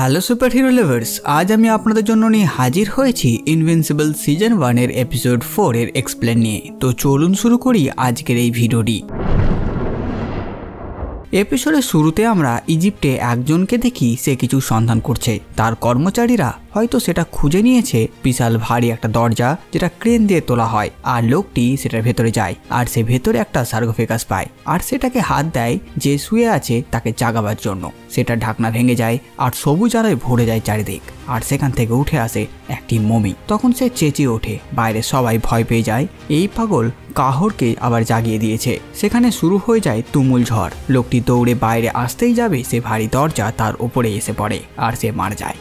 Hello super hero lovers, আজ আমি আপনাদের জন্য নিয়ে হাজির হয়েছি ইনভিনসিবল সিজন 1 এর এপিসোড 4 এর এক্সপ্লেন নিয়ে। তো চলুন শুরু করি আজকের এই ভিডিওটি। এপিসোডের শুরুতে আমরা ইজিপ্টে একজনকে দেখি, সে কিছু সন্ধান করছে। তার কর্মচারীরা হয়তো সেটা খুঁজে নিয়েছে বিশাল ভারী একটা দরজা যেটা ক্রেন দিয়ে তোলা হয়, আর লোকটি সেটার ভেতরে যায় আর সে ভেতরে একটা সার্কোফেগাস পায় আর সেটাকে হাত দেয় যে শুয়ে আছে তাকে জাগাবার জন্য। সেটা ঢাকনা ভেঙে যায় আর সবুজ আলোয় ভরে যায় চারিদিক, আর সেখান থেকে উঠে আসে একটি মমি। তখন সে চেঁচিয়ে ওঠে, বাইরে সবাই ভয় পেয়ে যায়। এই পাগল কাহরকে আবার জাগিয়ে দিয়েছে। সেখানে শুরু হয়ে যায় তুমুল ঝড়। লোকটি দৌড়ে বাইরে আসতেই যাবে, সে ভারী দরজা তার উপরে এসে পড়ে আর সে মারা যায়।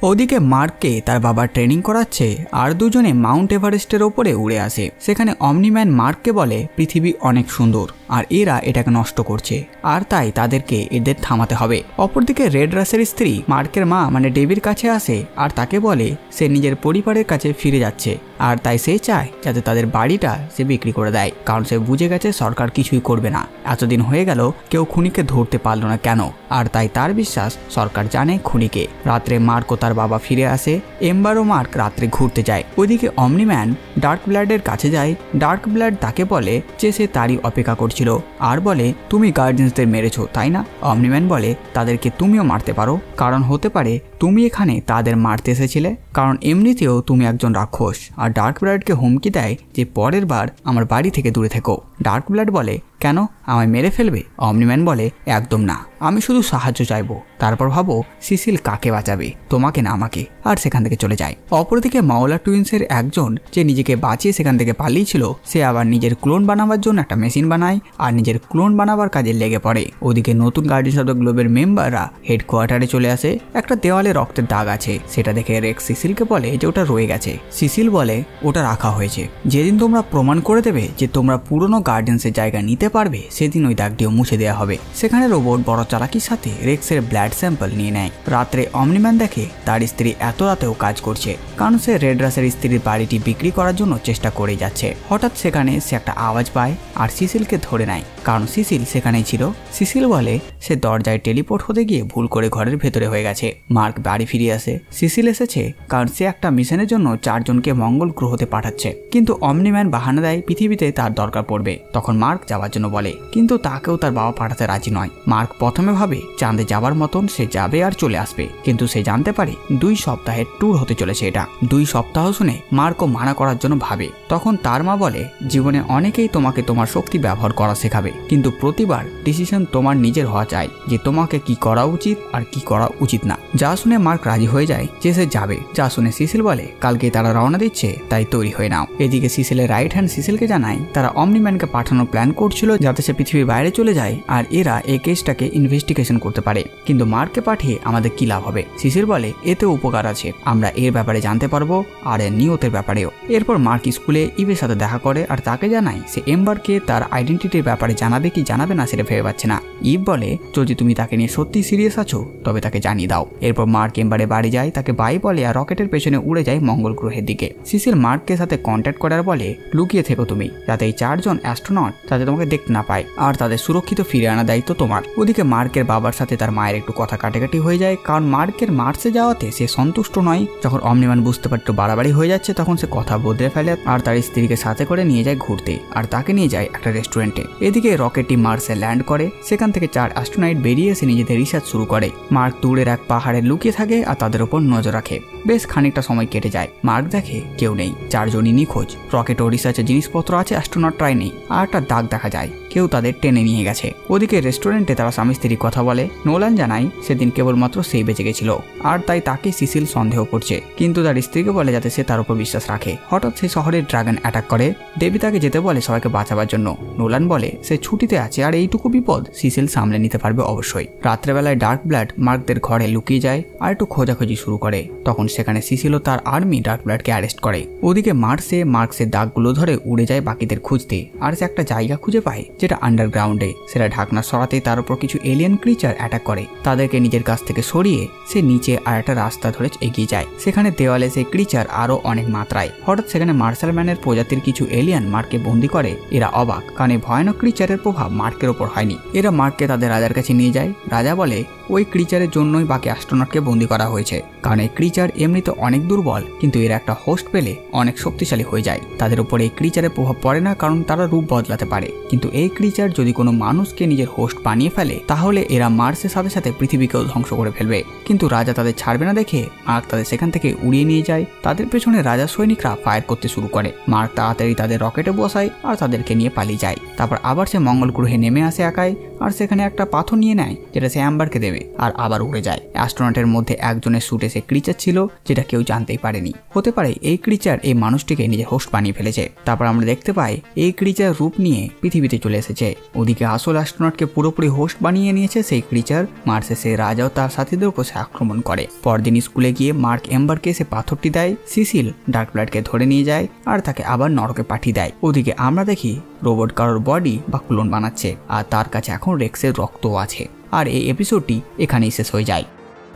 ওদিকে মার্ককে তার বাবা ট্রেনিং করাচ্ছে আর দুজনে মাউন্ট এভারেস্টের ওপরে উড়ে আসে। সেখানে অমনিম্যান মার্ককে বলে পৃথিবী অনেক সুন্দর আর এরা এটাকে নষ্ট করছে, আর তাই তাদেরকে এদের থামাতে হবে। অপরদিকে রেড রাসের স্ত্রী মার্কের মা মানে ডেভির কাছে আসে আর তাকে বলে সে নিজের পরিবারের কাছে ফিরে যাচ্ছে, আর তাই সে চায় যাতে তাদের বাড়িটা সে বিক্রি করে দেয়, কারণ সে বুঝে গেছে সরকার কিছুই করবে না। এতদিন হয়ে গেল কেউ খুনিকে ধরতে পারলো না কেন, আর তাই তার বিশ্বাস সরকার জানে খুনিকে। রাত্রে মার্ক ও তার বাবা ফিরে আসে। এম্বার ও মার্ক রাত্রে ঘুরতে যায়। ওইদিকে অমনিম্যান ডার্ক ব্লাডের কাছে যায়। ডার্ক ব্লাড তাকে বলে যে সে তারই অপেক্ষা করছিল আর বলে তুমি গার্ডিয়ানসদের মেরেছো তাই না? অমনিম্যান বলে তাদেরকে তুমিও মারতে পারো, কারণ হতে পারে তুমি এখানে তাদের মারতে এসেছিলে, কারণ এমনিতেও তুমি একজন রাক্ষস। আর ডার্ক ব্লাডকে হুমকি দেয় যে পরের বার আমার বাড়ি থেকে দূরে থেকো। ডার্ক ব্লাড বলে কেন, আমায় মেরে ফেলবে? অমনিম্যান বলে একদম না, আমি শুধু সাহায্য চাইবো। তারপর ভাবো সিসিল কাকে বাঁচাবে, তোমাকে না আমাকে, আর সেখান থেকে চলে যায়। অপরদিকে মাওলা টুইন্সের একজন যে নিজেকে বাঁচিয়ে সেখান থেকে পালিয়েছিল, সে আবার নিজের ক্লোন বানাবার জন্য একটা মেশিন বানায় আর নিজের ক্লোন বানাবার কাজে লেগে পড়ে। ওদিকে নতুন গার্ডিয়ান্স অফ দ্য গ্লোবের মেম্বাররা হেডকোয়ার্টারে চলে আসে। একটা দেওয়ালে রক্তের দাগ আছে, সেটা দেখে রেক্স সিসিলকে বলে যে ওটা রয়ে গেছে। সিসিল বলে ওটা রাখা হয়েছে, যেদিন তোমরা প্রমাণ করে দেবে যে তোমরা পুরনো গার্ডিয়ান্সের জায়গা নিতে পারবে সেদিন ওই দাগটিও মুছে দেওয়া হবে। সেখানে রোবট বড় চালাকির সাথে রেক্সের ব্লাড স্যাম্পল নিয়ে নেয়। রাত্রে অমনিম্যান দেখে তার স্ত্রী এত রাতেও কাজ করছে, কারণ সে রেড রাসের স্ত্রীর বাড়িটি বিক্রি করার জন্য চেষ্টা করে যাচ্ছে। হঠাৎ সেখানে সে একটা আওয়াজ পায় আর সিসিলকে ধরে নেয়, কারণ সিসিল সেখানেই ছিল। সিসিল বলে সে দরজায় টেলিপোর্ট হতে গিয়ে ভুল করে ঘরের ভেতরে হয়ে গেছে। মার্ক বাড়ি ফিরে আসে। সিসিল এসেছে কারণ সে একটা মিশনের জন্য 4 জনকে মঙ্গল গ্রহতে পাঠাচ্ছে, কিন্তু অমনিম্যান বাহানা দেয় পৃথিবীতে তার দরকার পড়বে। তখন মার্ক যাওয়ার জন্য বলে, কিন্তু তাকেও তার বাবা পাঠাতে রাজি নয়। মার্ক প্রথমে ভাবে চাঁদে যাবার মতন সে যাবে আর চলে আসবে, কিন্তু সে জানতে পারে 2 সপ্তাহের ট্যুর হতে চলেছে এটা। 2 সপ্তাহ শুনে মার্কও মানা করার জন্য ভাবে। তখন তার মা বলে জীবনে অনেকেই তোমাকে তোমার শক্তি ব্যবহার করা শেখাবে, কিন্তু প্রতিবার ডিসিশন তোমার নিজের হওয়া চাই যে তোমাকে কি করা উচিত আর কি করা উচিত না। যা শুনে মার্ক রাজি হয়ে যায় যে সে যাবে। যা শুনে সিসিল বলে কালকে তারা রওনা দিচ্ছে, তাই তৈরি হয়ে নাও। এদিকে সিসিলের রাইট হ্যান্ড সিসিলকে জানায় তারা অমনিম্যানকে পাঠানোর প্ল্যান করছিল যাতে সে পৃথিবীর বাইরে চলে যায় আর এরা এই কেসটাকে ইনভেস্টিগেশন করতে পারে। কিন্তু মার্ককে পাঠিয়ে আমাদের কি লাভ হবে? সিসিল বলে এতে উপকার আছে, আমরা এর ব্যাপারে জানতে পারবো আর এর নিয়তের ব্যাপারেও। এরপর মার্ক স্কুলে ইভের সাথে দেখা করে আর তাকে জানায় সে এম্বারকে তার আইডেন্টিটির ব্যাপারে জানাবে কি জানাবে না সেটা ভেবে পাচ্ছে না। ইভ বলে যদি তুমি তাকে নিয়ে সত্যি সিরিয়াস আছো তবে তাকে জানিয়ে দাও। এরপর মার্ক এম্বারে বাড়ি যায়, তাকে বাই বলে আর রকেটের পেছনে উড়ে যায় মঙ্গল গ্রহের দিকে। সিসিল মার্ককে সাথে কন্ট্যাক্ট করার বলে লুকিয়ে থেকো তুমি, যাতে এই 4 জন অ্যাস্ট্রোনট যাতে তোমাকে দেখতে না পায়, আর তাদের সুরক্ষিত ফিরে আনা দায়িত্ব তোমার। ওদিকে মার্কের বাবার সাথে তার মায়ের একটু কথা কাটাকাটি হয়ে যায়, কারণ মার্কের মার্সে যাওয়াতে সে সন্তুষ্ট নয়। যখন অমনিম্যান বুঝতে পারে একটু বাড়াবাড়ি হয়ে যাচ্ছে, তখন সে কথা বদলে ফেলে আর তার স্ত্রীকে সাথে করে নিয়ে যায় ঘুরতে, আর তাকে নিয়ে যায় একটা রেস্টুরেন্টে। এদিকে রকেটটি মার্সে ল্যান্ড করে। সেখান থেকে 4 অ্যাস্ট্রোনট বেরিয়ে এসে নিজেদের রিসার্চ শুরু করে। মার্ক দূরের এক পাহাড়ে লুকিয়ে থাকে আর তাদের উপর নজর রাখে। বেশ খানিকটা সময় কেটে যায়। মার্ক দেখে কেউ নেই, 4 জনই নিখোঁজ। রকেট ও রিসার্চের জিনিসপত্র আছে, অ্যাস্ট্রোনট ট্রাই নেই, আর একটা দাগ দেখা যায়, কেউ তাদের টেনে নিয়ে গেছে। ওদিকে রেস্টুরেন্টে তারা স্বামী স্ত্রী কথা বলে। নোলান জানায় সেদিন কেবলমাত্র সেই বেঁচে গেছিল আর তাই তাকে সিসিল সন্দেহ করছে, কিন্তু তার স্ত্রীকে বলে যাতে সে তার উপর বিশ্বাস রাখে। হঠাৎ সেই শহরে ড্রাগন অ্যাটাক করে। ডেভি তাকে যেতে বলে সবাইকে বাঁচাবার জন্য। নোলান বলে সে ছুটিতে আছে আর এইটুকু বিপদ সিসিল সামলে নিতে পারবে অবশ্যই। রাত্রেবেলায় ডার্ক ব্লাড মার্কদের ঘরে লুকিয়ে যায় আর একটু খোঁজাখুঁজি শুরু করে। তখন সেখানে সিসিল ও তার আর্মি ডার্ক ব্লাডকে অ্যারেস্ট করে। ওদিকে মার্কসের দাগগুলো ধরে উড়ে যায় বাকিদের খুঁজতে, আর সে একটা জায়গা খুঁজে পায় যেটা আন্ডারগ্রাউন্ডে। সেটা ঢাকনা সরাতে তার উপর কিছু এলিয়েন ক্রিচার অ্যাটাক করে। তাদেরকে নিজের কাছ থেকে সরিয়ে সে নিচে আর একটা রাস্তা ধরে এগিয়ে যায়। সেখানে দেওয়ালে সেই ক্রিচার আরো অনেক মাত্রায়। হঠাৎ সেখানে মার্শাল ম্যানের প্রজাতির কিছু এলিয়ান মার্ককে বন্দি করে। এরা অবাক, কারণ এই ভয়ানক ক্রিচারের প্রভাব মার্কের ওপর হয়নি। এরা মার্ককে তাদের রাজার কাছে নিয়ে যায়। রাজা বলে ওই ক্রিচারের জন্যই বাকি অ্যাস্ট্রোনটকে বন্দি করা হয়েছে, কারণ এই ক্রিচার এমনিতে অনেক দুর্বল, কিন্তু এরা একটা হোস্ট পেলে অনেক শক্তিশালী হয়ে যায়। তাদের উপর এই ক্রিচারের প্রভাব পড়ে না, কারণ তারা রূপ বদলাতে পারে। কিন্তু এই ক্রিচার যদি কোনো মানুষকে নিজের হোস্ট বানিয়ে ফেলে তাহলে এরা মার্সের সাথে সাথে পৃথিবীকেও ধ্বংস করে ফেলবে। কিন্তু রাজা তাদের ছাড়বে না দেখে মার্ক তাদের সেখান থেকে উড়িয়ে নিয়ে যায়। তাদের পেছনে রাজার সৈনিকরা ফায়ার করতে শুরু করে। মার্ক তাড়াতাড়ি তাদের রকেটে বসায় আর তাদেরকে নিয়ে পালিয়ে যায়। তারপর আবার সে মঙ্গল গ্রহে নেমে আসে একাই, আর সেখানে একটা পাথর নিয়ে নেয় যেটা সে অ্যাম্বারকে দেবে, আর আবার উড়ে যায়। অ্যাস্ট্রোনটের মধ্যে একজনের স্যুটে সে ক্রিচার ছিল, যেটা কেউ জানতেই পারেনি। হতে পারে এই ক্রিচার এই মানুষটিকে নিজের হোস্ট বানিয়ে ফেলেছে। তারপর আমরা দেখতে পাই এই ক্রিচার রূপ নিয়ে পৃথিবীতে চলে এসেছে। ওদিকে আসল অ্যাস্ট্রোনটকে পুরোপুরি হোস্ট বানিয়ে নিয়েছে সেই ক্রিচার। মার্সে সে রাজাও তার সাথীদের উপর সে আক্রমণ করে। পরদিন স্কুলে গিয়ে মার্ক এম্বারকে সে পাথরটি দেয়। সিসিল ডার্ক ব্লাডকে ধরে নিয়ে যায় আর তাকে আবার নরকে পাঠিয়ে দেয়। ওদিকে আমরা দেখি রোবট কারোর বডি বা ক্লোন বানাচ্ছে, আর তার কাছে এখন রেক্সের রক্তও আছে। আর এই এপিসোডটি এখানেই শেষ হয়ে যায়।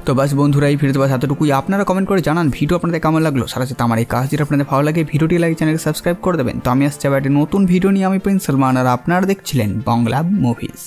তো বাস বন্ধুরা, এই ভিডিওতে বাস এতটুকুই। আপনারা কমেন্ট করে জানান ভিডিও আপনাদের কেমন লাগলো। সাথে সাথে আমার এই কাজ যেটা আপনাদের ভালো লাগে ভিডিওটি লাইক, চ্যানেলকে সাবস্ক্রাইব করে দেবেন। তো আমি আসছি আবার একটা নতুন ভিডিও নিয়ে। আমি প্রিন্স সালমান, আর আপনারা দেখছিলেন বাংলা মুভিজ।